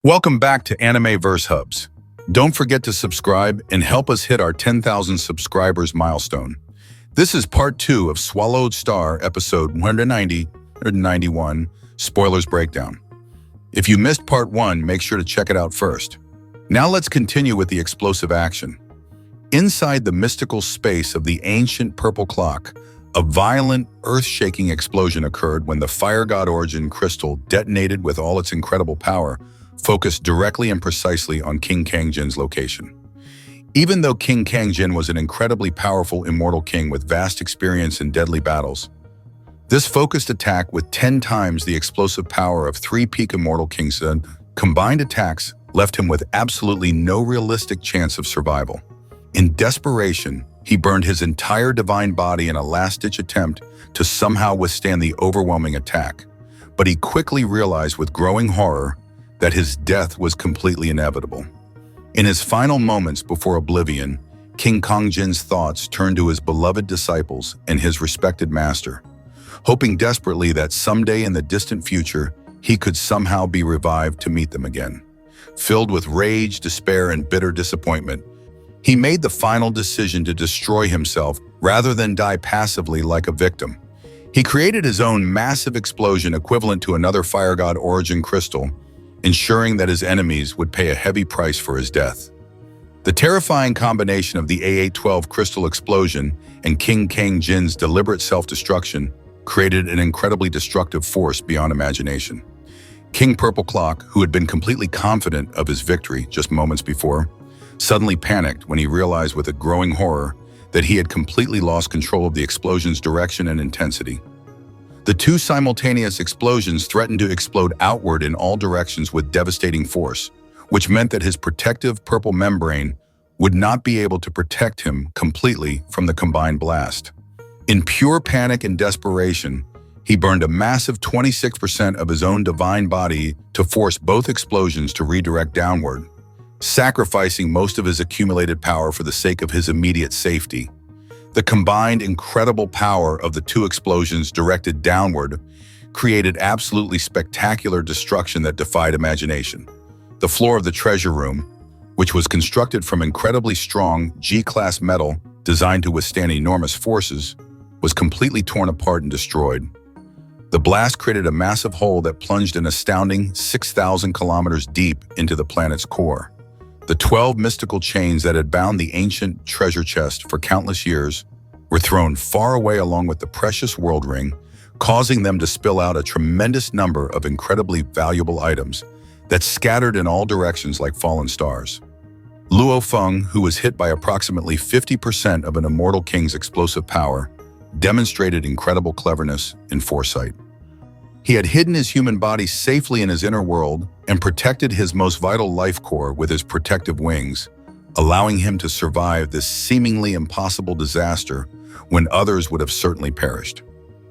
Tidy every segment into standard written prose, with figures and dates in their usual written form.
Welcome back to Anime Verse Hubs. Don't forget to subscribe and help us hit our 10,000 subscribers milestone. This is part 2 of Swallowed Star episode 191, Spoilers Breakdown. If you missed part 1, make sure to check it out first. Now let's continue with the explosive action. Inside the mystical space of the ancient purple clock, a violent, earth-shaking explosion occurred when the fire god origin crystal detonated with all its incredible power, focused directly and precisely on King Cang Jin's location. Even though King Cang Jin was an incredibly powerful immortal king with vast experience in deadly battles, this focused attack with 10 times the explosive power of 3 peak immortal kings' combined attacks left him with absolutely no realistic chance of survival. In desperation, he burned his entire divine body in a last-ditch attempt to somehow withstand the overwhelming attack. But he quickly realized with growing horror that his death was completely inevitable. In his final moments before oblivion, King Cang Jin's thoughts turned to his beloved disciples and his respected master, hoping desperately that someday in the distant future, he could somehow be revived to meet them again. Filled with rage, despair, and bitter disappointment, he made the final decision to destroy himself rather than die passively like a victim. He created his own massive explosion equivalent to another fire god origin crystal, ensuring that his enemies would pay a heavy price for his death. The terrifying combination of the A812 crystal explosion and King Cang Jin's deliberate self-destruction created an incredibly destructive force beyond imagination. King Purple Clock, who had been completely confident of his victory just moments before, suddenly panicked when he realized with a growing horror that he had completely lost control of the explosion's direction and intensity. The 2 simultaneous explosions threatened to explode outward in all directions with devastating force, which meant that his protective purple membrane would not be able to protect him completely from the combined blast. In pure panic and desperation, he burned a massive 26% of his own divine body to force both explosions to redirect downward, sacrificing most of his accumulated power for the sake of his immediate safety. The combined incredible power of the 2 explosions directed downward created absolutely spectacular destruction that defied imagination. The floor of the treasure room, which was constructed from incredibly strong G-class metal designed to withstand enormous forces, was completely torn apart and destroyed. The blast created a massive hole that plunged an astounding 6,000 kilometers deep into the planet's core. The 12 mystical chains that had bound the ancient treasure chest for countless years were thrown far away along with the precious world ring, causing them to spill out a tremendous number of incredibly valuable items that scattered in all directions like fallen stars. Luo Feng, who was hit by approximately 50% of an immortal king's explosive power, demonstrated incredible cleverness and foresight. He had hidden his human body safely in his inner world and protected his most vital life core with his protective wings, allowing him to survive this seemingly impossible disaster when others would have certainly perished.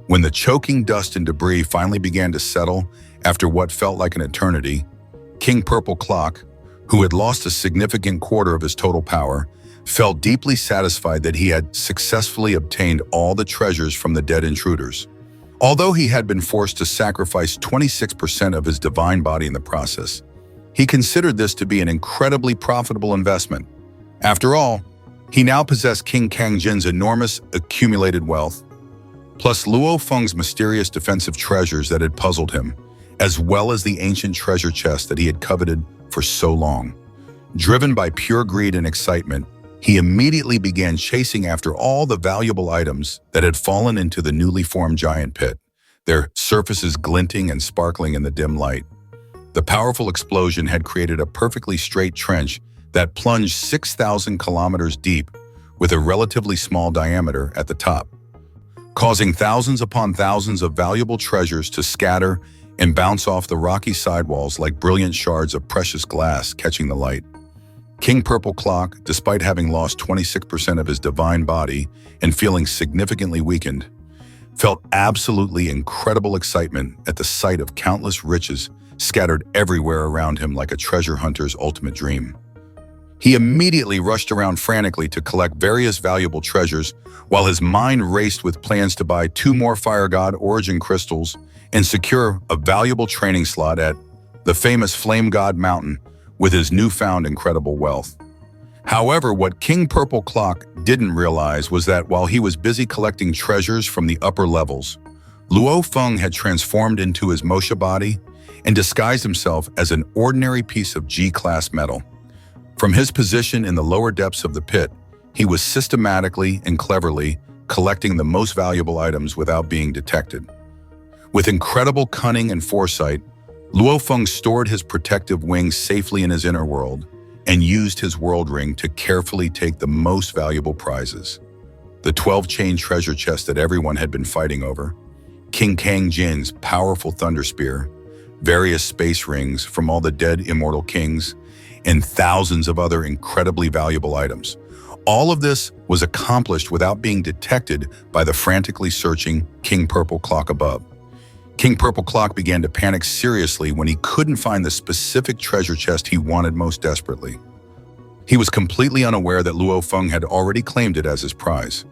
When the choking dust and debris finally began to settle after what felt like an eternity, King Purple Clock, who had lost a significant quarter of his total power, felt deeply satisfied that he had successfully obtained all the treasures from the dead intruders. Although he had been forced to sacrifice 26% of his divine body in the process, he considered this to be an incredibly profitable investment. After all, he now possessed King Cang Jin's enormous accumulated wealth, plus Luo Feng's mysterious defensive treasures that had puzzled him, as well as the ancient treasure chest that he had coveted for so long. Driven by pure greed and excitement, he immediately began chasing after all the valuable items that had fallen into the newly formed giant pit, their surfaces glinting and sparkling in the dim light. The powerful explosion had created a perfectly straight trench that plunged 6,000 kilometers deep with a relatively small diameter at the top, causing thousands upon thousands of valuable treasures to scatter and bounce off the rocky sidewalls like brilliant shards of precious glass catching the light. King Purple Clock, despite having lost 26% of his divine body and feeling significantly weakened, felt absolutely incredible excitement at the sight of countless riches scattered everywhere around him like a treasure hunter's ultimate dream. He immediately rushed around frantically to collect various valuable treasures while his mind raced with plans to buy 2 more Fire God Origin crystals and secure a valuable training slot at the famous Flame God Mountain, with his newfound incredible wealth. However, what King Purple Clock didn't realize was that while he was busy collecting treasures from the upper levels, Luo Feng had transformed into his Mosha body and disguised himself as an ordinary piece of G-class metal. From his position in the lower depths of the pit, he was systematically and cleverly collecting the most valuable items without being detected. With incredible cunning and foresight, Luo Feng stored his protective wings safely in his inner world and used his world ring to carefully take the most valuable prizes. The 12-chain treasure chest that everyone had been fighting over, King Cang Jin's powerful thunder spear, various space rings from all the dead immortal kings, and thousands of other incredibly valuable items. All of this was accomplished without being detected by the frantically searching King Purple Clock above. King Purple Clock began to panic seriously when he couldn't find the specific treasure chest he wanted most desperately. He was completely unaware that Luo Feng had already claimed it as his prize.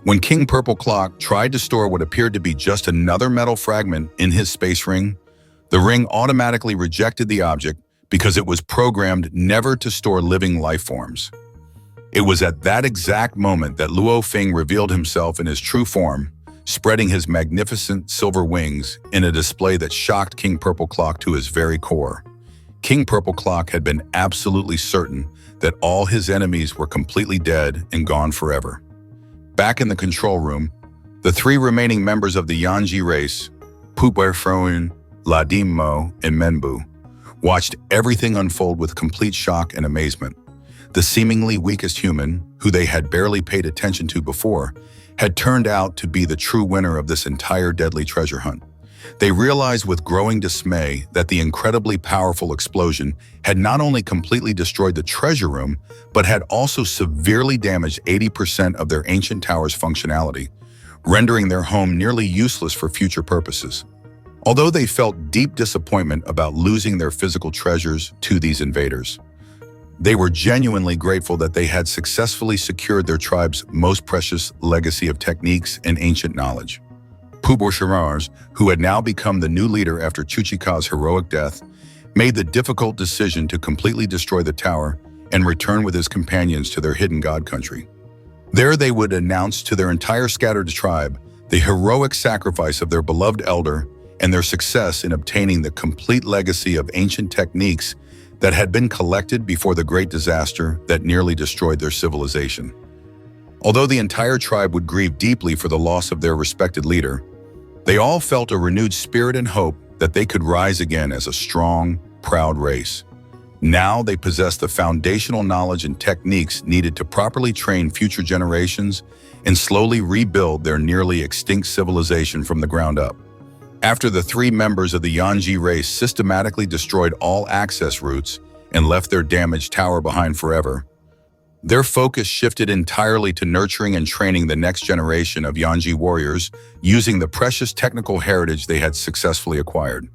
When King Purple Clock tried to store what appeared to be just another metal fragment in his space ring, the ring automatically rejected the object because it was programmed never to store living life forms. It was at that exact moment that Luo Feng revealed himself in his true form, spreading his magnificent silver wings in a display that shocked King Purple Clock to his very core. King Purple Clock had been absolutely certain that all his enemies were completely dead and gone forever. Back in the control room, the three remaining members of the Yanji race, Pupuerfroen, Ladimo, and Menbu, watched everything unfold with complete shock and amazement. The seemingly weakest human, who they had barely paid attention to before, had turned out to be the true winner of this entire deadly treasure hunt. They realized with growing dismay that the incredibly powerful explosion had not only completely destroyed the treasure room, but had also severely damaged 80% of their ancient tower's functionality, rendering their home nearly useless for future purposes. Although they felt deep disappointment about losing their physical treasures to these invaders, they were genuinely grateful that they had successfully secured their tribe's most precious legacy of techniques and ancient knowledge. Pupuerfroen, who had now become the new leader after Chuchika's heroic death, made the difficult decision to completely destroy the tower and return with his companions to their hidden god country. There they would announce to their entire scattered tribe the heroic sacrifice of their beloved elder and their success in obtaining the complete legacy of ancient techniques that had been collected before the great disaster that nearly destroyed their civilization. Although the entire tribe would grieve deeply for the loss of their respected leader, they all felt a renewed spirit and hope that they could rise again as a strong, proud race. Now they possessed the foundational knowledge and techniques needed to properly train future generations and slowly rebuild their nearly extinct civilization from the ground up. After the three members of the Yanji race systematically destroyed all access routes and left their damaged tower behind forever, their focus shifted entirely to nurturing and training the next generation of Yanji warriors using the precious technical heritage they had successfully acquired.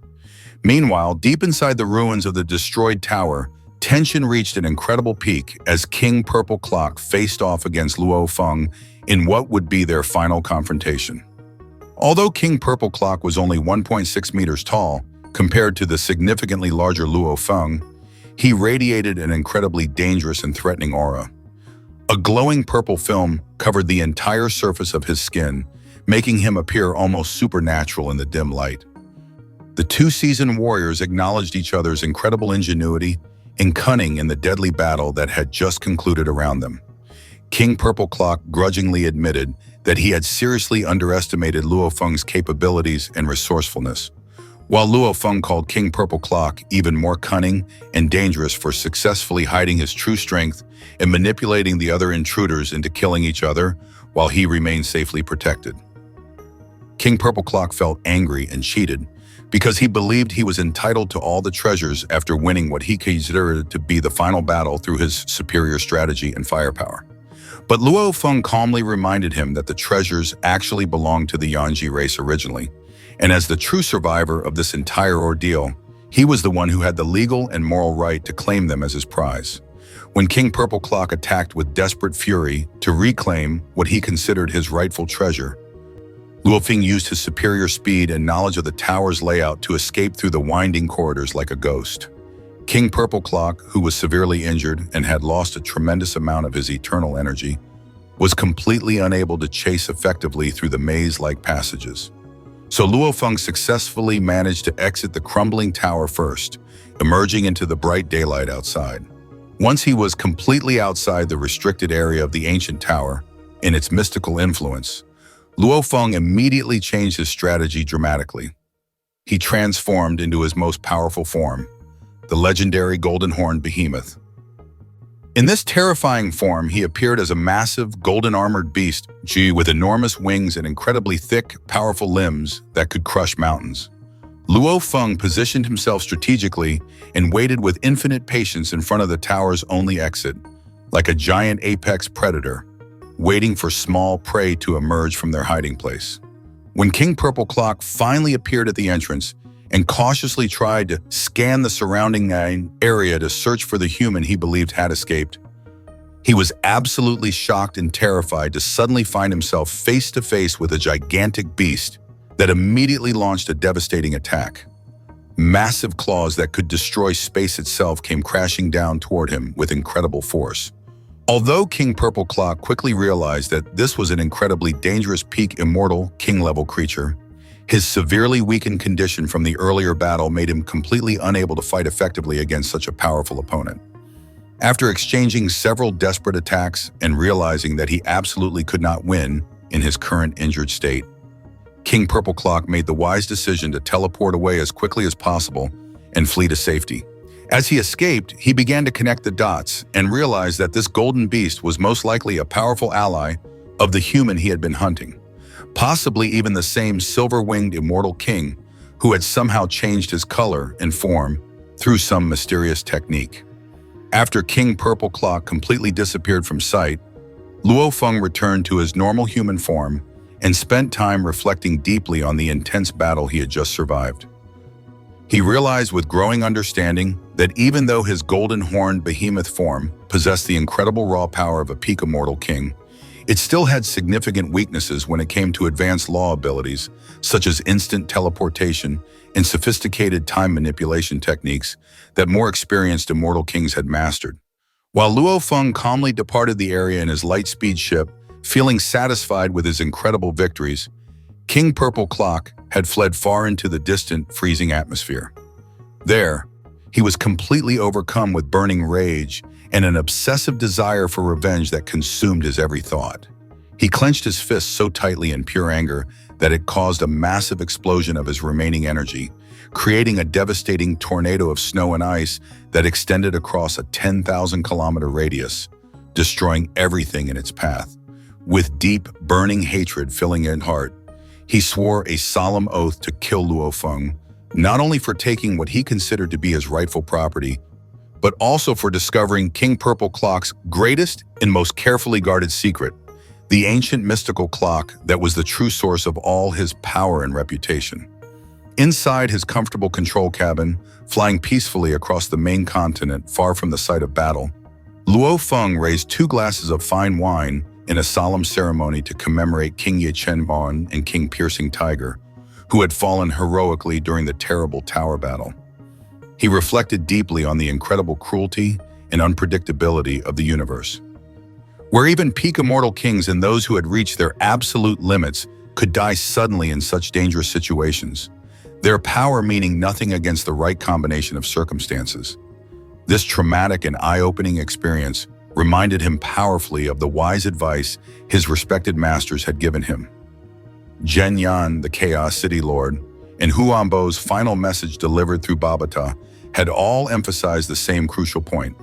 Meanwhile, deep inside the ruins of the destroyed tower, tension reached an incredible peak as King Purple Clock faced off against Luo Feng in what would be their final confrontation. Although King Purple Clock was only 1.6 meters tall compared to the significantly larger Luo Feng, he radiated an incredibly dangerous and threatening aura. A glowing purple film covered the entire surface of his skin, making him appear almost supernatural in the dim light. The two seasoned warriors acknowledged each other's incredible ingenuity and cunning in the deadly battle that had just concluded around them. King Purple Clock grudgingly admitted that he had seriously underestimated Luo Feng's capabilities and resourcefulness, while Luo Feng called King Purple Clock even more cunning and dangerous for successfully hiding his true strength and manipulating the other intruders into killing each other while he remained safely protected. King Purple Clock felt angry and cheated because he believed he was entitled to all the treasures after winning what he considered to be the final battle through his superior strategy and firepower. But Luo Feng calmly reminded him that the treasures actually belonged to the Yanji race originally, and as the true survivor of this entire ordeal, he was the one who had the legal and moral right to claim them as his prize. When King Purple Clock attacked with desperate fury to reclaim what he considered his rightful treasure, Luo Feng used his superior speed and knowledge of the tower's layout to escape through the winding corridors like a ghost. King Purple Clock, who was severely injured and had lost a tremendous amount of his eternal energy, was completely unable to chase effectively through the maze-like passages. So Luo Feng successfully managed to exit the crumbling tower first, emerging into the bright daylight outside. Once he was completely outside the restricted area of the ancient tower and its mystical influence, Luo Feng immediately changed his strategy dramatically. He transformed into his most powerful form, the legendary golden-horned behemoth. In this terrifying form, he appeared as a massive, golden-armored beast, with enormous wings and incredibly thick, powerful limbs that could crush mountains. Luo Feng positioned himself strategically and waited with infinite patience in front of the tower's only exit, like a giant apex predator, waiting for small prey to emerge from their hiding place. When King Purple Clock finally appeared at the entrance and cautiously tried to scan the surrounding area to search for the human he believed had escaped, he was absolutely shocked and terrified to suddenly find himself face to face with a gigantic beast that immediately launched a devastating attack. Massive claws that could destroy space itself came crashing down toward him with incredible force. Although King Purple Clock quickly realized that this was an incredibly dangerous peak Immortal King-level creature, his severely weakened condition from the earlier battle made him completely unable to fight effectively against such a powerful opponent. After exchanging several desperate attacks and realizing that he absolutely could not win in his current injured state, King Purple Clock made the wise decision to teleport away as quickly as possible and flee to safety. As he escaped, he began to connect the dots and realized that this golden beast was most likely a powerful ally of the human he had been hunting, possibly even the same silver-winged immortal king who had somehow changed his color and form through some mysterious technique. After King Purple Clock completely disappeared from sight, Luo Feng returned to his normal human form and spent time reflecting deeply on the intense battle he had just survived. He realized with growing understanding that even though his golden-horned behemoth form possessed the incredible raw power of a peak immortal king, it still had significant weaknesses when it came to advanced law abilities, such as instant teleportation and sophisticated time manipulation techniques that more experienced immortal kings had mastered. While Luo Feng calmly departed the area in his light-speed ship, feeling satisfied with his incredible victories, King Purple Clock had fled far into the distant, freezing atmosphere. There, he was completely overcome with burning rage and an obsessive desire for revenge that consumed his every thought. He clenched his fists so tightly in pure anger that it caused a massive explosion of his remaining energy, creating a devastating tornado of snow and ice that extended across a 10,000-kilometer radius, destroying everything in its path. With deep, burning hatred filling his heart, he swore a solemn oath to kill Luo Feng, not only for taking what he considered to be his rightful property, but also for discovering King Purple Clock's greatest and most carefully guarded secret, the ancient mystical clock that was the true source of all his power and reputation. Inside his comfortable control cabin, flying peacefully across the main continent far from the site of battle, Luo Feng raised 2 glasses of fine wine in a solemn ceremony to commemorate King Ye Chenbon and King Piercing Tiger, who had fallen heroically during the terrible tower battle. He reflected deeply on the incredible cruelty and unpredictability of the universe, where even peak immortal kings and those who had reached their absolute limits could die suddenly in such dangerous situations, their power meaning nothing against the right combination of circumstances. This traumatic and eye-opening experience reminded him powerfully of the wise advice his respected masters had given him. Zhen Yan, the Chaos City Lord, and Huangbo's final message delivered through Babata had all emphasized the same crucial point: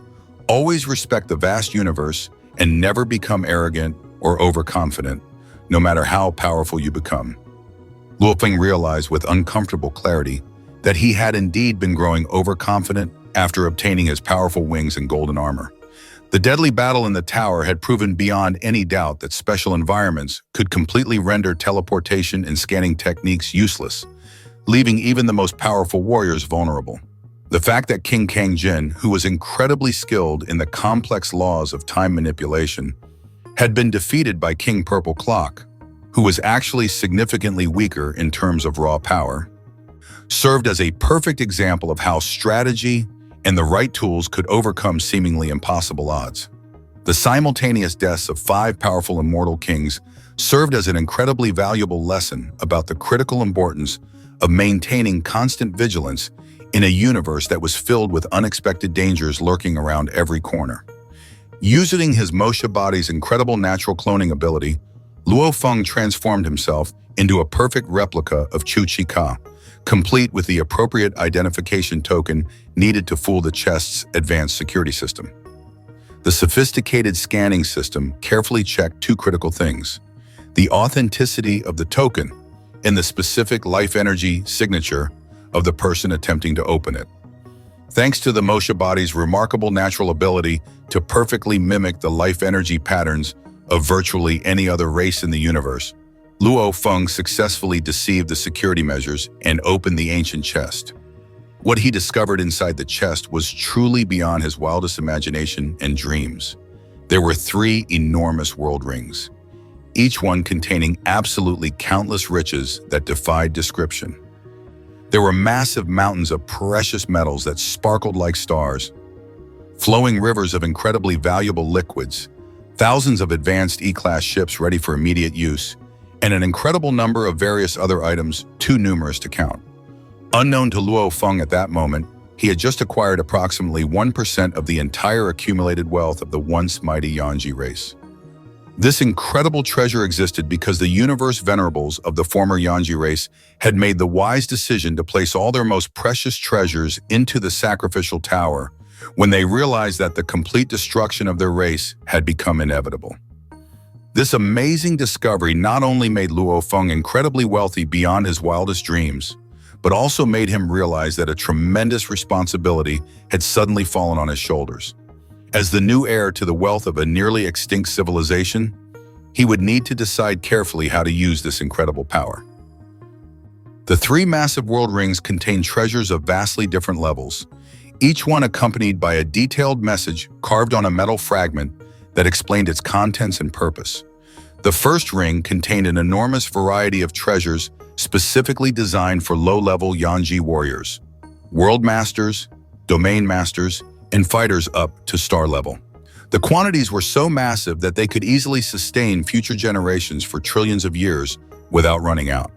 always respect the vast universe and never become arrogant or overconfident, no matter how powerful you become. Luo Feng realized with uncomfortable clarity that he had indeed been growing overconfident after obtaining his powerful wings and golden armor. The deadly battle in the tower had proven beyond any doubt that special environments could completely render teleportation and scanning techniques useless, leaving even the most powerful warriors vulnerable. The fact that King Cang Jin, who was incredibly skilled in the complex laws of time manipulation, had been defeated by King Purple Clock, who was actually significantly weaker in terms of raw power, served as a perfect example of how strategy and the right tools could overcome seemingly impossible odds. The simultaneous deaths of 5 powerful immortal kings served as an incredibly valuable lesson about the critical importance of maintaining constant vigilance in a universe that was filled with unexpected dangers lurking around every corner. Using his Mosha body's incredible natural cloning ability, Luo Feng transformed himself into a perfect replica of Chu Chi, complete with the appropriate identification token needed to fool the chest's advanced security system. The sophisticated scanning system carefully checked 2 critical things: the authenticity of the token and the specific life energy signature of the person attempting to open it. Thanks to the Mosha body's remarkable natural ability to perfectly mimic the life energy patterns of virtually any other race in the universe, Luo Feng successfully deceived the security measures and opened the ancient chest. What he discovered inside the chest was truly beyond his wildest imagination and dreams. There were 3 enormous world rings, each one containing absolutely countless riches that defied description. There were massive mountains of precious metals that sparkled like stars, flowing rivers of incredibly valuable liquids, thousands of advanced E-class ships ready for immediate use, and an incredible number of various other items too numerous to count. Unknown to Luo Feng at that moment, he had just acquired approximately 1% of the entire accumulated wealth of the once mighty Yanji race. This incredible treasure existed because the universe venerables of the former Yanji race had made the wise decision to place all their most precious treasures into the Sacrificial Tower when they realized that the complete destruction of their race had become inevitable. This amazing discovery not only made Luo Feng incredibly wealthy beyond his wildest dreams, but also made him realize that a tremendous responsibility had suddenly fallen on his shoulders. As the new heir to the wealth of a nearly extinct civilization, he would need to decide carefully how to use this incredible power. The 3 massive world rings contained treasures of vastly different levels, each one accompanied by a detailed message carved on a metal fragment that explained its contents and purpose. The first ring contained an enormous variety of treasures specifically designed for low-level Yanji warriors, world masters, domain masters, and fighters up to star level. The quantities were so massive that they could easily sustain future generations for trillions of years without running out.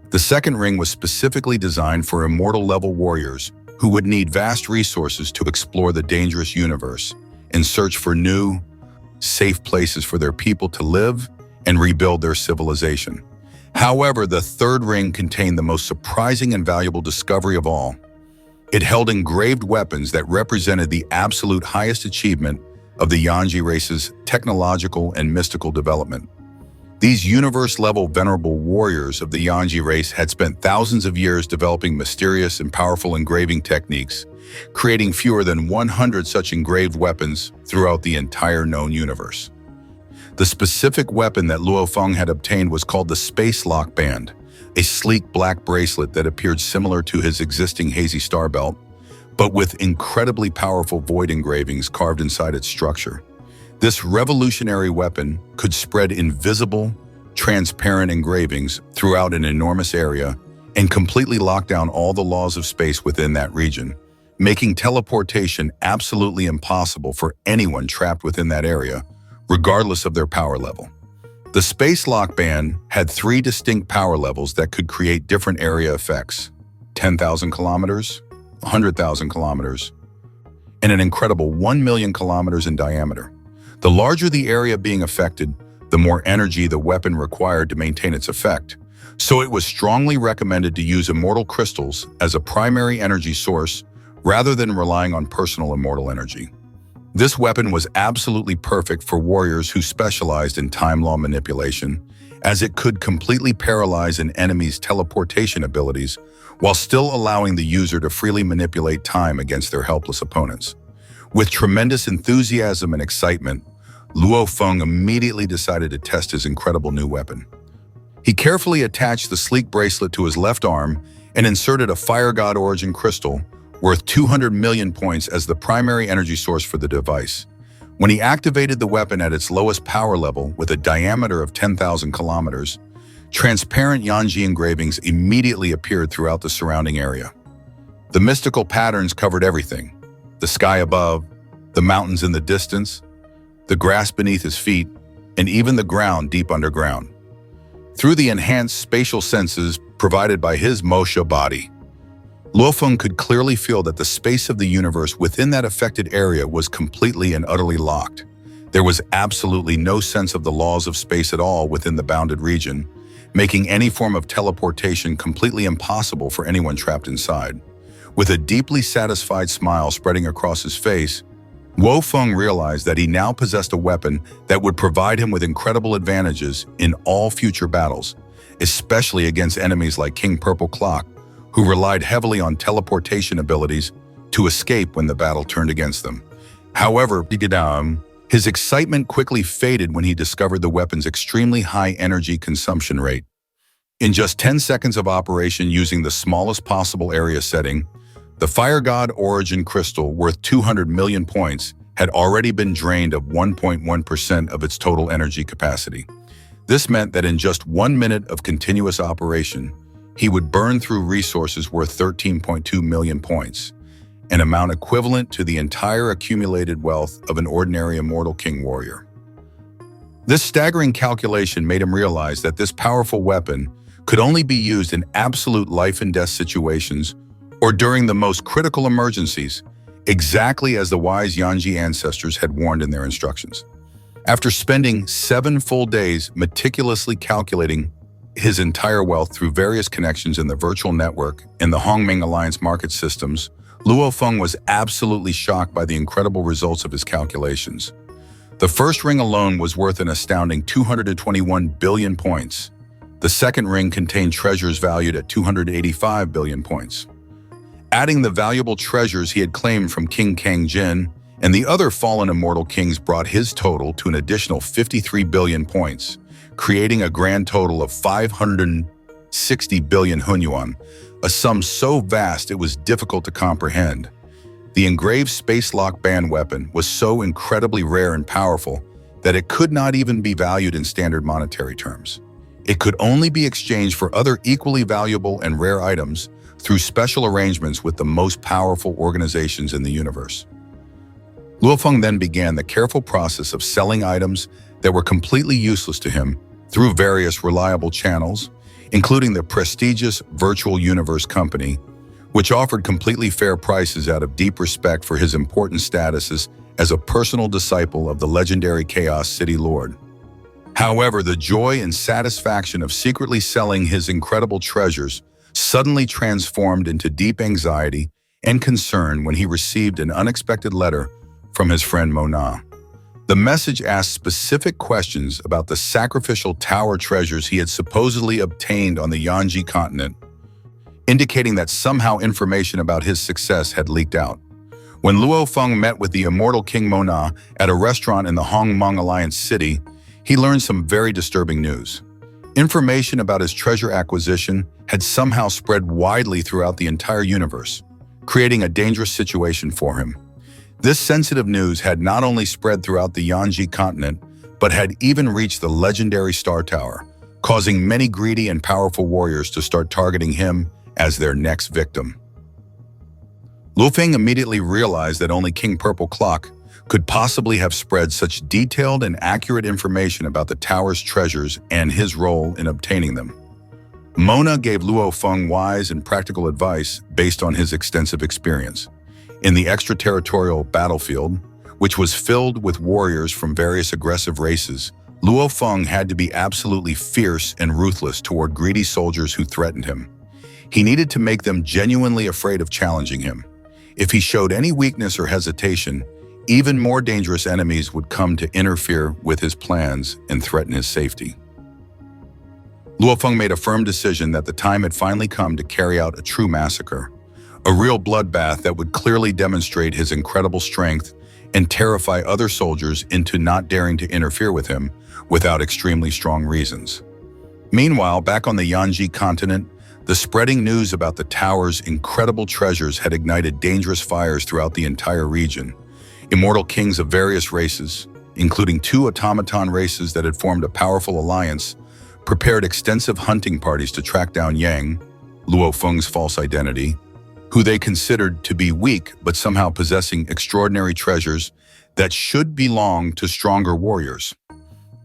The second ring was specifically designed for immortal-level warriors who would need vast resources to explore the dangerous universe and search for new, safe places for their people to live and rebuild their civilization. However, the third ring contained the most surprising and valuable discovery of all. It held engraved weapons that represented the absolute highest achievement of the Yanji race's technological and mystical development. These universe-level venerable warriors of the Yanji race had spent thousands of years developing mysterious and powerful engraving techniques, creating fewer than 100 such engraved weapons throughout the entire known universe. The specific weapon that Luo Feng had obtained was called the Space Lock Band, a sleek black bracelet that appeared similar to his existing hazy star belt, but with incredibly powerful void engravings carved inside its structure. This revolutionary weapon could spread invisible, transparent engravings throughout an enormous area and completely lock down all the laws of space within that region, making teleportation absolutely impossible for anyone trapped within that area, regardless of their power level. The Space Lock Band had 3 distinct power levels that could create different area effects: 10,000 kilometers, 100,000 kilometers, and an incredible 1 million kilometers in diameter. The larger the area being affected, the more energy the weapon required to maintain its effect. So it was strongly recommended to use immortal crystals as a primary energy source rather than relying on personal immortal energy. This weapon was absolutely perfect for warriors who specialized in time law manipulation, as it could completely paralyze an enemy's teleportation abilities while still allowing the user to freely manipulate time against their helpless opponents. With tremendous enthusiasm and excitement, Luo Feng immediately decided to test his incredible new weapon. He carefully attached the sleek bracelet to his left arm and inserted a Fire God Origin crystal worth 200 million points as the primary energy source for the device. When he activated the weapon at its lowest power level with a diameter of 10,000 kilometers, Transparent Yanji engravings immediately appeared throughout the surrounding area. The mystical patterns covered everything: the sky above, the mountains in the distance, the grass beneath his feet, and even the ground deep underground. Through the enhanced spatial senses provided by his Mosha body, Luo Feng could clearly feel that the space of the universe within that affected area was completely and utterly locked. There was absolutely no sense of the laws of space at all within the bounded region, making any form of teleportation completely impossible for anyone trapped inside. With a deeply satisfied smile spreading across his face, Luo Feng realized that he now possessed a weapon that would provide him with incredible advantages in all future battles, especially against enemies like King Purple Clock, who relied heavily on teleportation abilities to escape when the battle turned against them. However, his excitement quickly faded when he discovered the weapon's extremely high energy consumption rate. In just 10 seconds of operation using the smallest possible area setting, the Fire God Origin Crystal, worth 200 million points, had already been drained of 1.1% of its total energy capacity. This meant that in just 1 minute of continuous operation, he would burn through resources worth 13.2 million points, an amount equivalent to the entire accumulated wealth of an ordinary Immortal King warrior. This staggering calculation made him realize that this powerful weapon could only be used in absolute life and death situations or during the most critical emergencies, exactly as the wise Yanji ancestors had warned in their instructions. After spending 7 full days meticulously calculating his entire wealth through various connections in the virtual network and the Hongming Alliance market systems, Luo Feng was absolutely shocked by the incredible results of his calculations. The first ring alone was worth an astounding 221 billion points. The second ring contained treasures valued at 285 billion points. Adding the valuable treasures he had claimed from King Cang Jin and the other fallen immortal kings brought his total to an additional 53 billion points, creating a grand total of 560 billion hunyuan, a sum so vast it was difficult to comprehend. The engraved space lock band weapon was so incredibly rare and powerful that it could not even be valued in standard monetary terms. It could only be exchanged for other equally valuable and rare items through special arrangements with the most powerful organizations in the universe. Luo Feng then began the careful process of selling items that were completely useless to him through various reliable channels, including the prestigious Virtual Universe Company, which offered completely fair prices out of deep respect for his important status as a personal disciple of the legendary Chaos City Lord. However, the joy and satisfaction of secretly selling his incredible treasures suddenly transformed into deep anxiety and concern when he received an unexpected letter from his friend Mona. The message asked specific questions about the Sacrificial Tower treasures he had supposedly obtained on the Yanji continent, indicating that somehow information about his success had leaked out. When Luo Feng met with the Immortal King Mona at a restaurant in the Hongmeng Alliance city, he learned some very disturbing news. Information about his treasure acquisition had somehow spread widely throughout the entire universe, creating a dangerous situation for him. This sensitive news had not only spread throughout the Yanji continent, but had even reached the legendary Star Tower, causing many greedy and powerful warriors to start targeting him as their next victim. Luo Feng immediately realized that only King Purple Clock could possibly have spread such detailed and accurate information about the tower's treasures and his role in obtaining them. Mona gave Luo Feng wise and practical advice based on his extensive experience. In the extraterritorial battlefield, which was filled with warriors from various aggressive races, Luo Feng had to be absolutely fierce and ruthless toward greedy soldiers who threatened him. He needed to make them genuinely afraid of challenging him. If he showed any weakness or hesitation, even more dangerous enemies would come to interfere with his plans and threaten his safety. Luo Feng made a firm decision that the time had finally come to carry out a true massacre, a real bloodbath that would clearly demonstrate his incredible strength and terrify other soldiers into not daring to interfere with him without extremely strong reasons. Meanwhile, back on the Yanji continent, the spreading news about the tower's incredible treasures had ignited dangerous fires throughout the entire region. Immortal kings of various races, including 2 automaton races that had formed a powerful alliance, prepared extensive hunting parties to track down Yang, Luo Feng's false identity, who they considered to be weak but somehow possessing extraordinary treasures that should belong to stronger warriors.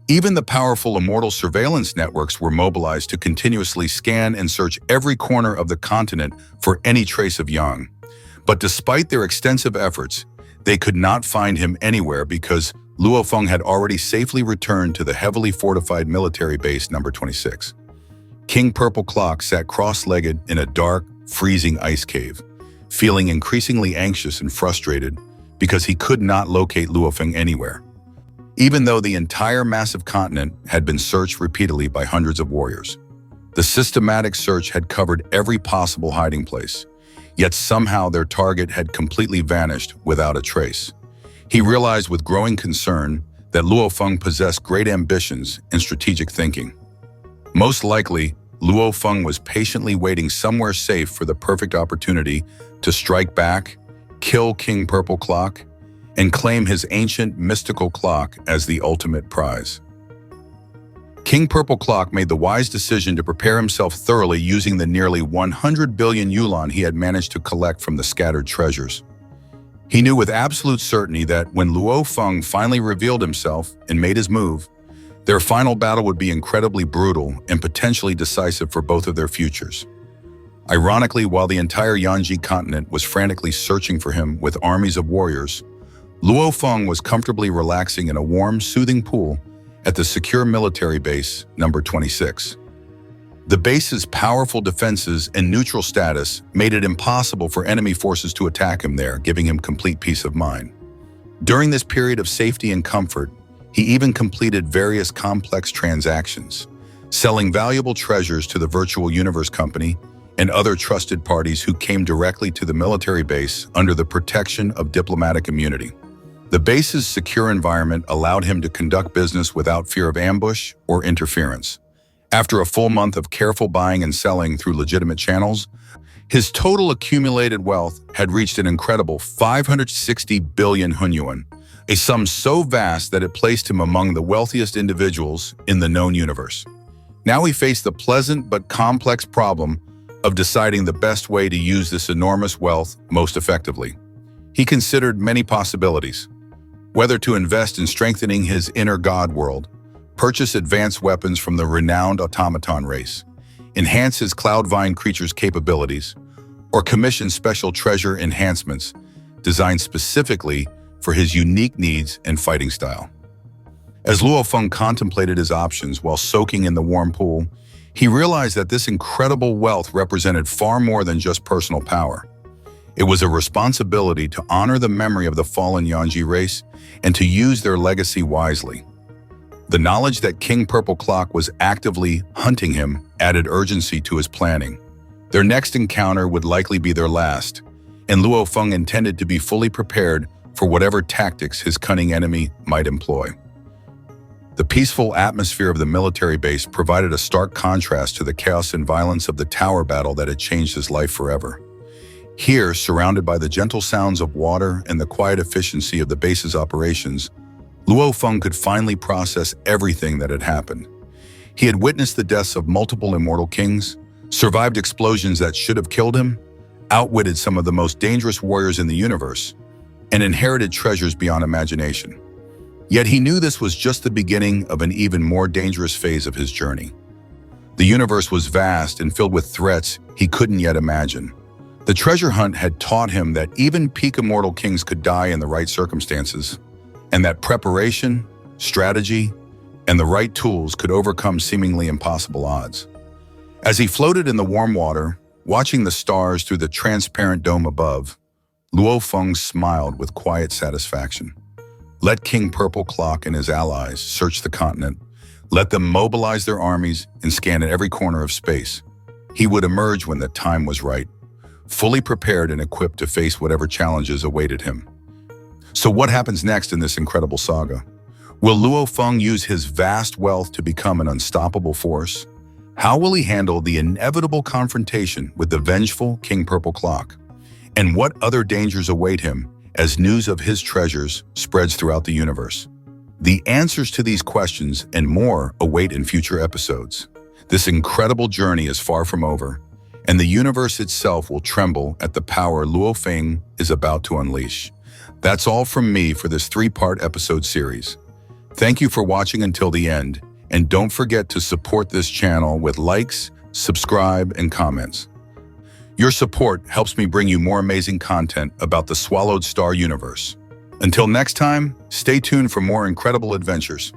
Even the powerful Immortal surveillance networks were mobilized to continuously scan and search every corner of the continent for any trace of Yang. But despite their extensive efforts, they could not find him anywhere because Luo Feng had already safely returned to the heavily fortified military base number 26. King Purple Clock sat cross-legged in a dark, freezing ice cave, feeling increasingly anxious and frustrated because he could not locate Luo Feng anywhere. Even though the entire massive continent had been searched repeatedly by hundreds of warriors, the systematic search had covered every possible hiding place, yet somehow their target had completely vanished without a trace. He realized with growing concern that Luo Feng possessed great ambitions and strategic thinking. Most likely, Luo Feng was patiently waiting somewhere safe for the perfect opportunity to strike back, kill King Purple Clock, and claim his ancient mystical clock as the ultimate prize. King Purple Clock made the wise decision to prepare himself thoroughly using the nearly 100 billion yuan he had managed to collect from the scattered treasures. He knew with absolute certainty that when Luo Feng finally revealed himself and made his move, their final battle would be incredibly brutal and potentially decisive for both of their futures. Ironically, while the entire Yanji continent was frantically searching for him with armies of warriors, Luo Feng was comfortably relaxing in a warm, soothing pool at the secure military base number 26. The base's powerful defenses and neutral status made it impossible for enemy forces to attack him there, giving him complete peace of mind. During this period of safety and comfort, he even completed various complex transactions, selling valuable treasures to the Virtual Universe Company and other trusted parties who came directly to the military base under the protection of diplomatic immunity. The base's secure environment allowed him to conduct business without fear of ambush or interference. After a full month of careful buying and selling through legitimate channels, his total accumulated wealth had reached an incredible 560 billion hunyuan, a sum so vast that it placed him among the wealthiest individuals in the known universe. Now he faced the pleasant but complex problem of deciding the best way to use this enormous wealth most effectively. He considered many possibilities, whether to invest in strengthening his inner god world, purchase advanced weapons from the renowned automaton race, enhance his Cloudvine creature's capabilities, or commission special treasure enhancements designed specifically for his unique needs and fighting style. As Luo Feng contemplated his options while soaking in the warm pool, he realized that this incredible wealth represented far more than just personal power. It was a responsibility to honor the memory of the fallen Yanji race and to use their legacy wisely. The knowledge that King Purple Clock was actively hunting him added urgency to his planning. Their next encounter would likely be their last, and Luo Feng intended to be fully prepared for whatever tactics his cunning enemy might employ. The peaceful atmosphere of the military base provided a stark contrast to the chaos and violence of the tower battle that had changed his life forever. Here, surrounded by the gentle sounds of water and the quiet efficiency of the base's operations, Luo Feng could finally process everything that had happened. He had witnessed the deaths of multiple immortal kings, survived explosions that should have killed him, outwitted some of the most dangerous warriors in the universe, and inherited treasures beyond imagination. Yet he knew this was just the beginning of an even more dangerous phase of his journey. The universe was vast and filled with threats he couldn't yet imagine. The treasure hunt had taught him that even peak immortal kings could die in the right circumstances, and that preparation, strategy, and the right tools could overcome seemingly impossible odds. As he floated in the warm water, watching the stars through the transparent dome above, Luo Feng smiled with quiet satisfaction. Let King Purple Clock and his allies search the continent. Let them mobilize their armies and scan every corner of space. He would emerge when the time was right, fully prepared and equipped to face whatever challenges awaited him. So what happens next in this incredible saga? Will Luo Feng use his vast wealth to become an unstoppable force? How will he handle the inevitable confrontation with the vengeful King Purple Clock? And what other dangers await him as news of his treasures spreads throughout the universe? The answers to these questions and more await in future episodes. This incredible journey is far from over, and the universe itself will tremble at the power Luo Feng is about to unleash. That's all from me for this 3-part episode series. Thank you for watching until the end, and don't forget to support this channel with likes, subscribe, and comments. Your support helps me bring you more amazing content about the Swallowed Star universe. Until next time, stay tuned for more incredible adventures.